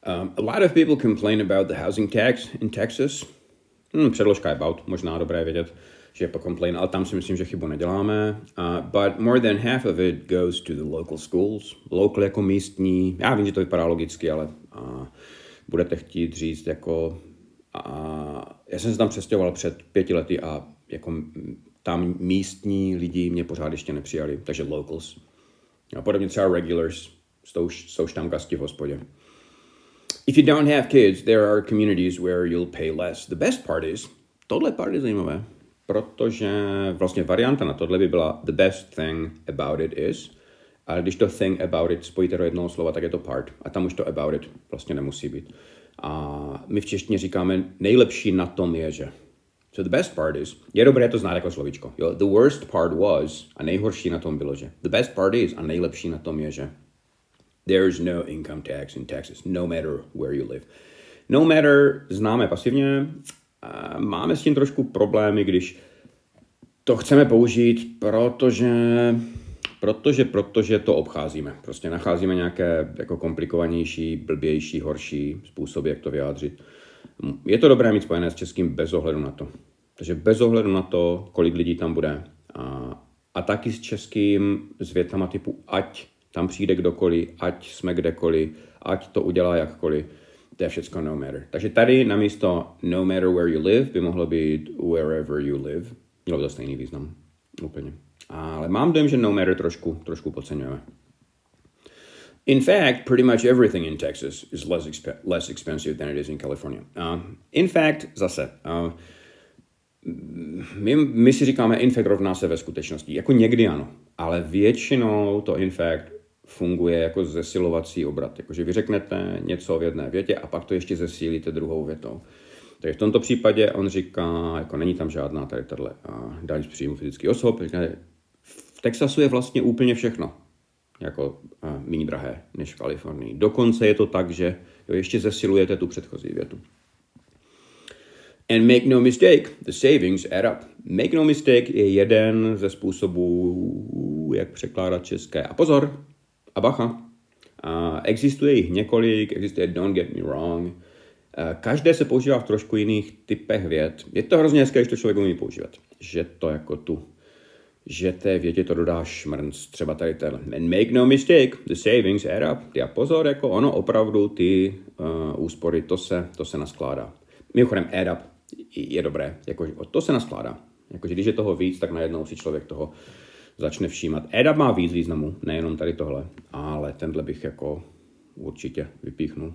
A lot of people complain about the housing tax in Texas. Předložka je about, možná dobré vědět, že je po complain, ale tam si myslím, že chybu neděláme. But more than half of it goes to the local schools. Local jako místní, já vím, že to vypadá logicky, ale budete chtít říct jako... já jsem se tam přestěhoval před 5 lety a jako tam místní lidi mě pořád ještě nepřijali, takže locals. A podobně třeba regulars, jsou štamgasti v hospodě. If you don't have kids, there are communities where you'll pay less. The best part is, tohle part je zajímavé, protože vlastně varianta na tohle by byla the best thing about it is, ale když to thing about it spojíte do jednoho slova, tak je to part. A tam už to about it vlastně nemusí být. A my v češtině říkáme, nejlepší na tom je, že. So the best part is, je dobré to znát jako slovíčko. Jo? The worst part was, a nejhorší na tom bylo, že. The best part is, a nejlepší na tom je, že. There's no income tax in Texas, no matter where you live. No matter známe pasivně, máme s tím trošku problémy, když to chceme použít, protože to obcházíme. Prostě nacházíme nějaké jako komplikovanější, blbější, horší způsoby, jak to vyjádřit. Je to dobré mít spojené s českým bez ohledu na to. Takže bez ohledu na to, kolik lidí tam bude. A taky s českým s větama typu ať tam přijde kdokoliv, ať jsme kdekoliv, ať to udělá jakkoliv. To je všecko no matter. Takže tady namísto no matter where you live by mohlo být wherever you live. Mělo by to stejný význam. Úplně. Ale mám dojem, že no matter trošku podceňujeme. In fact, pretty much everything in Texas is less expensive than it is in California. In fact, zase, my si říkáme in fact rovná se ve skutečnosti. Jako někdy ano, ale většinou to in fact funguje jako zesilovací obrat. Jakože vy řeknete něco v jedné větě a pak to ještě zesílíte druhou větou. Takže v tomto případě on říká, jako není tam žádná tady daň z příjmu fyzických osob. V Texasu je vlastně úplně všechno jako méně drahé než v Kalifornii. Dokonce je to tak, že ještě zesilujete tu předchozí větu. And make no mistake, the savings add up. Make no mistake je jeden ze způsobů, jak překládat české. A pozor, a bacha, existuje jich několik, existuje don't get me wrong. Každé se používá v trošku jiných typech vět. Je to hrozně hezké, když to člověk umí používat. Že to jako že té větě to dodá šmrnc, třeba tady tenhle. And make no mistake, the savings add up. A pozor, jako ono opravdu ty úspory, to se naskládá. Mimochodem add up je dobré, jako to se naskládá. Jakože když je toho víc, tak najednou si člověk toho začne všímat. Add up má víc významu, nejenom tady tohle, ale tenhle bych jako určitě vypíchnul.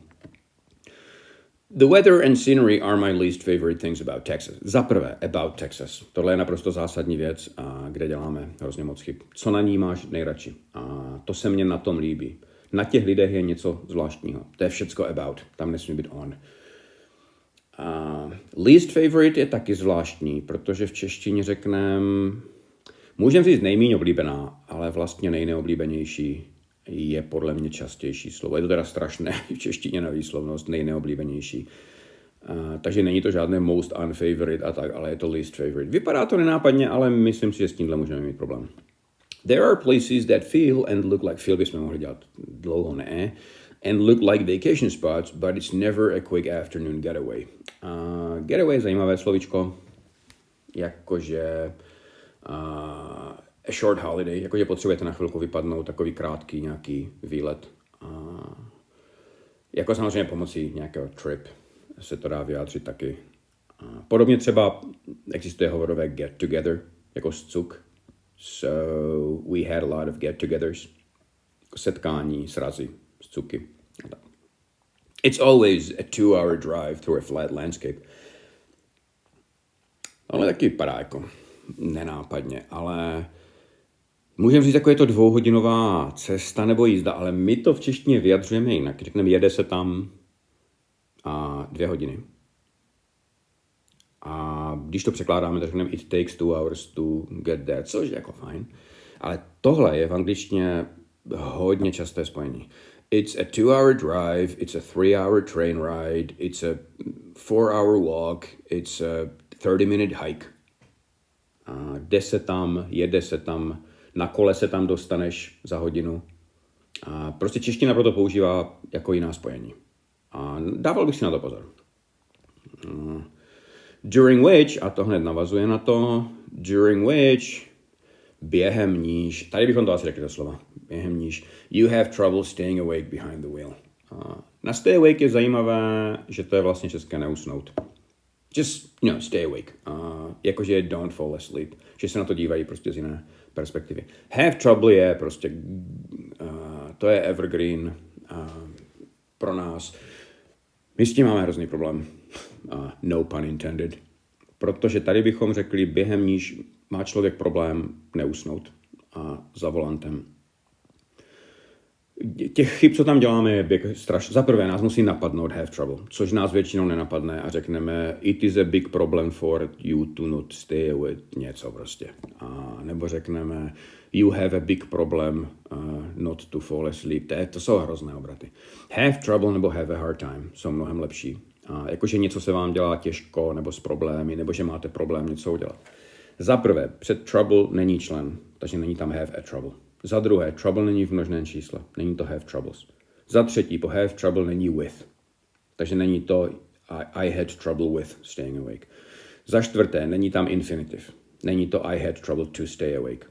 The weather and scenery are my least favorite things about Texas. Za prvé, about Texas. Tohle je naprosto zásadní věc, kde děláme hrozně moc chyb. Co na ní máš nejradši? A to se mně na tom líbí. Na těch lidech je něco zvláštního. To je všecko about. Tam nesmí být on. Least favorite je taky zvláštní, protože v češtině můžeme říct nejméně oblíbená, ale vlastně nejneoblíbenější je podle mě častější slovo. Je to teda strašné v češtině na výslovnost, nejneoblíbenější. Takže není to žádné most unfavorite a tak, ale je to least favorite. Vypadá to nenápadně, ale myslím si, že s tímhle můžeme mít problém. There are places that feel and look like, feel bychom mohli dělat dlouho, ne? And look like vacation spots, but it's never a quick afternoon getaway. Getaway je zajímavé slovíčko, jakože a short holiday, jakože potřebujete na chvilku vypadnout, takový krátký nějaký výlet. Jako samozřejmě pomocí nějakého trip se to dá vyjádřit taky. Podobně třeba existuje hovorové get together, jako scuk. So we had a lot of get togethers. Setkání, srazy, scuky. It's always a 2-hour drive through a flat landscape. Ale taky vypadá jako nenápadně, ale můžeme říct, jako je to 2hodinová cesta nebo jízda, ale my to v češtině vyjadřujeme jinak. Řekneme, jede se tam 2 hodiny. A když to překládáme, tak řekneme, it takes 2 hours to get there, což je jako fajn. Ale tohle je v angličtině hodně časté spojení. It's a 2-hour drive, it's a 3-hour train ride, it's a 4-hour walk, it's a 30-minute hike. Jde se tam, jede se tam, na kole se tam dostaneš za hodinu. Prostě čeština proto používá jako jiná spojení. A dával bych si na to pozor. During which, a to hned navazuje na to, during which, během níž, tady bychom to asi řekli do slova, během níž, you have trouble staying awake behind the wheel. Na stay awake je zajímavé, že to je vlastně české neusnout. Just, stay awake. Jakože don't fall asleep. Že se na to dívají prostě z jiné perspektivy. Have trouble je prostě, to je evergreen pro nás. My s tím máme hrozný problém. No pun intended. Protože tady bychom řekli, během níž má člověk problém neusnout za volantem. Těch chyb, co tam děláme, je strašně. Za prvé nás musí napadnout have trouble, což nás většinou nenapadne a řekneme it is a big problem for you to not stay with něco prostě. Nebo řekneme you have a big problem not to fall asleep. To jsou hrozné obraty. Have trouble nebo have a hard time jsou mnohem lepší. Jakože něco se vám dělá těžko nebo s problémy, nebo že máte problém něco udělat. Za prvé, před trouble není člen, takže není tam have a trouble. Za druhé, trouble není v množném čísle, není to have troubles. Za třetí, po have trouble není with, takže není to I had trouble with staying awake. Za čtvrté, není tam infinitive, není to I had trouble to stay awake.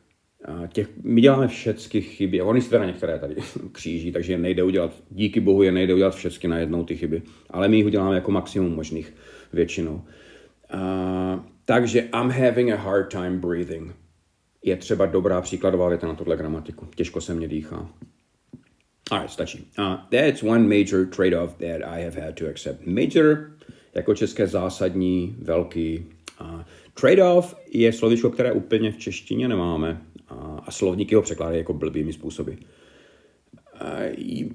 My děláme všechny chyby, oni si teda některé tady kříží, takže je nejde udělat, díky bohu je nejde udělat všechny najednou ty chyby, ale my jich uděláme jako maximum možných většinou. Takže I'm having a hard time breathing. Je třeba dobrá příkladová věta na tuhle gramatiku. Těžko se mě dýchá. Alright, stačí. That's one major trade-off that I have had to accept. Major, jako české zásadní, velký. Trade-off je slovíčko, které úplně v češtině nemáme. A slovníky ho překládají jako blbými způsoby.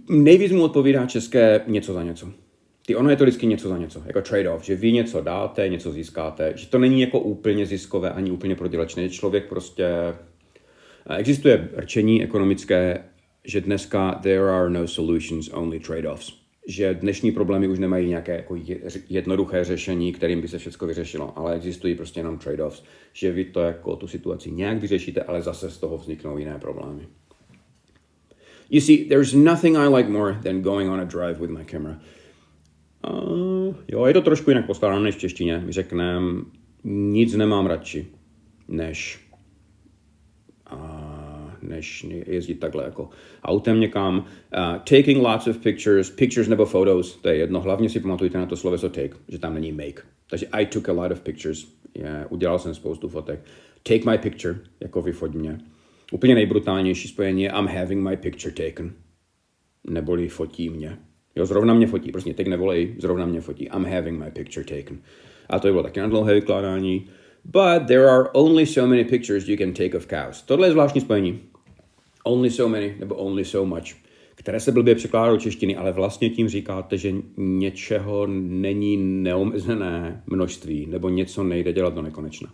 Nejvíc mu odpovídá české něco za něco. Ono je to vždycky něco za něco, jako trade-off, že vy něco dáte, něco získáte, že to není jako úplně ziskové ani úplně prodělečné, že člověk prostě... Existuje rčení ekonomické, že dneska there are no solutions, only trade-offs. Že dnešní problémy už nemají nějaké jako jednoduché řešení, kterým by se všechno vyřešilo, ale existují prostě jenom trade-offs. Že vy to jako tu situaci nějak vyřešíte, ale zase z toho vzniknou jiné problémy. You see, there's nothing I like more than going on a drive with my camera. Jo, je to trošku jinak postaráno než v češtině. My řekneme, nic nemám radši, než jezdit takhle jako autem někam. Taking lots of pictures nebo photos, to je jedno. Hlavně si pamatujte na to sloveso take, že tam není make. Takže I took a lot of pictures. Udělal jsem spoustu fotek. Take my picture, jako vyfoť mě. Úplně nejbrutálnější spojení je I'm having my picture taken. Neboli fotí mě. Jo, zrovna mě fotí, prostě teď nevolej, zrovna mě fotí. I'm having my picture taken. A to je bylo taky na dlouhé vykládání. But there are only so many pictures you can take of cows. Tohle je zvláštní spojení. Only so many, nebo only so much, které se blbě překládá do češtiny, ale vlastně tím říkáte, že něčeho není neomezené množství, nebo něco nejde dělat do nekonečna.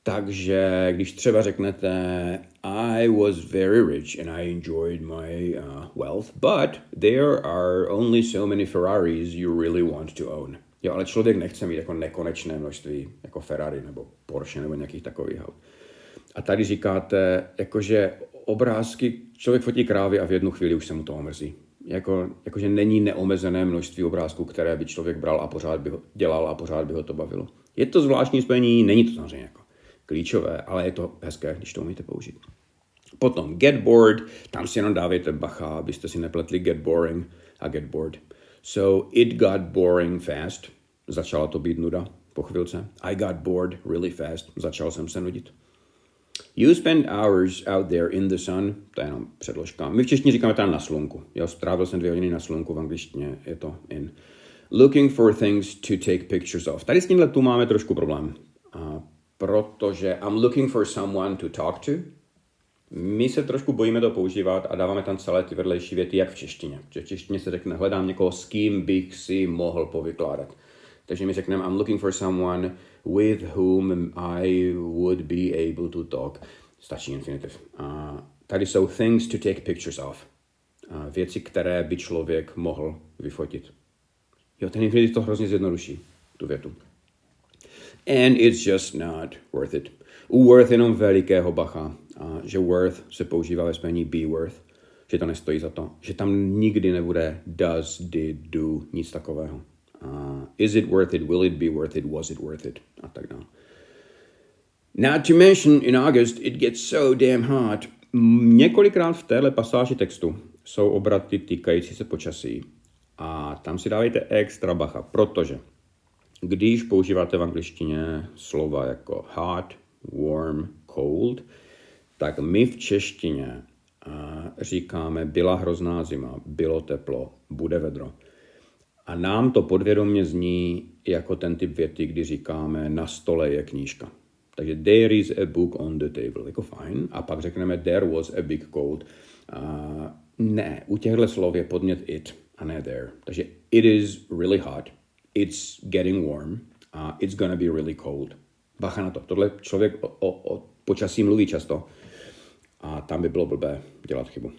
Takže když třeba řeknete I was very rich and I enjoyed my wealth, but there are only so many Ferraris you really want to own. Jo, ale člověk nechce mít jako nekonečné množství, jako Ferrari nebo Porsche nebo nějakých takových aut. A tady říkáte, jakože obrázky, člověk fotí krávy a v jednu chvíli už se mu to omrzí. Jakože není neomezené množství obrázků, které by člověk bral a pořád by ho dělal a pořád by ho to bavilo. Je to zvláštní spojení, není to samozřejmě jako klíčové, ale je to hezké, když to umíte použít. Potom get bored, tam si jenom dávejte bacha, abyste si nepletli get boring a get bored. So it got boring fast, začala to být nuda po chvilce. I got bored really fast, začal jsem se nudit. You spend hours out there in the sun, to je jenom předložka. My v češtině říkáme tam na slunku. Jo, strávil jsem 2 hodiny na slunku, v angličtině je to in. Looking for things to take pictures of. Tady s tímhle tu máme trošku problém. Protože I'm looking for someone to talk to. My se trošku bojíme to používat a dáváme tam celé ty vedlejší věty, jak v češtině. Že v češtině se řekne, hledám někoho, s kým bych si mohl povykládat. Takže my řekneme, I'm looking for someone with whom I would be able to talk. Stačí infinitiv. Tady jsou things to take pictures of. Věci, které by člověk mohl vyfotit. Jo, ten infinitiv to hrozně zjednoduší, tu větu. And it's just not worth it. U worth jenom velikého bacha, že worth se používá ve spojení be worth. že to nestojí za to. Že tam nikdy nebude does, did, do, nic takového. Is it worth it? Will it be worth it? Was it worth it? A tak dále. Not to mention, in August, it gets so damn hot. Několikrát v téhle pasáži textu jsou obraty týkající se počasí. A tam si dávejte extra bacha, protože když používáte v angličtině slova jako hot, warm, cold, tak my v češtině říkáme byla hrozná zima, bylo teplo, bude vedro. A nám to podvědomě zní jako ten typ věty, kdy říkáme na stole je knížka. Takže there is a book on the table, jako fajn. A pak řekneme there was a big cold. Ne, u těchto slov je podmět it a ne there. Takže it is really hot, it's getting warm, it's gonna be really cold. Bacha na to. Tohle člověk o počasí mluví často a tam by bylo blbé dělat chybu.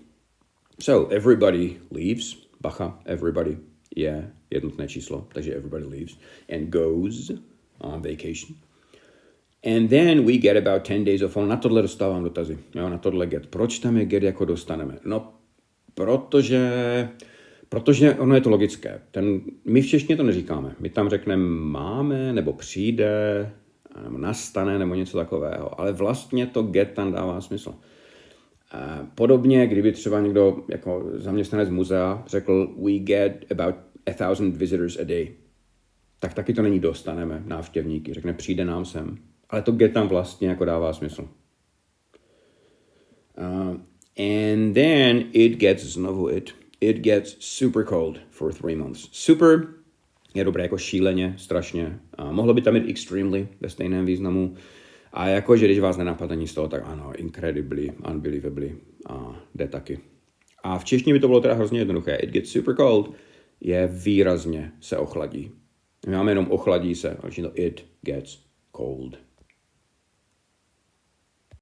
So, everybody leaves. Bacha, everybody je jednotné číslo, takže everybody leaves and goes on vacation. And then we get about 10 days of holiday. Na tohle dostávám dotazy. Jo, na tohle get. Proč tam je get jako dostaneme? No, protože ono je to logické. My v češtině to neříkáme. My tam řekneme máme, nebo přijde, nebo nastane, nebo něco takového. Ale vlastně to get tam dává smysl. Podobně, kdyby třeba někdo jako zaměstnanec muzea řekl we get about 1,000 visitors a day. Tak taky to není dostaneme návštěvníky. Řekne přijde nám sem. Ale to get tam vlastně jako dává smysl. And then it gets super cold for 3 months. Super je dobré jako šíleně, strašně. Mohlo by tam být extremely ve stejném významu. A jakože když vás nenapadne nic z toho, tak ano, incredibly, unbelievably jde taky. A v češtině by to bylo teda hrozně jednoduché. It gets super cold je výrazně se ochladí. My máme jenom ochladí se, ale to it gets cold.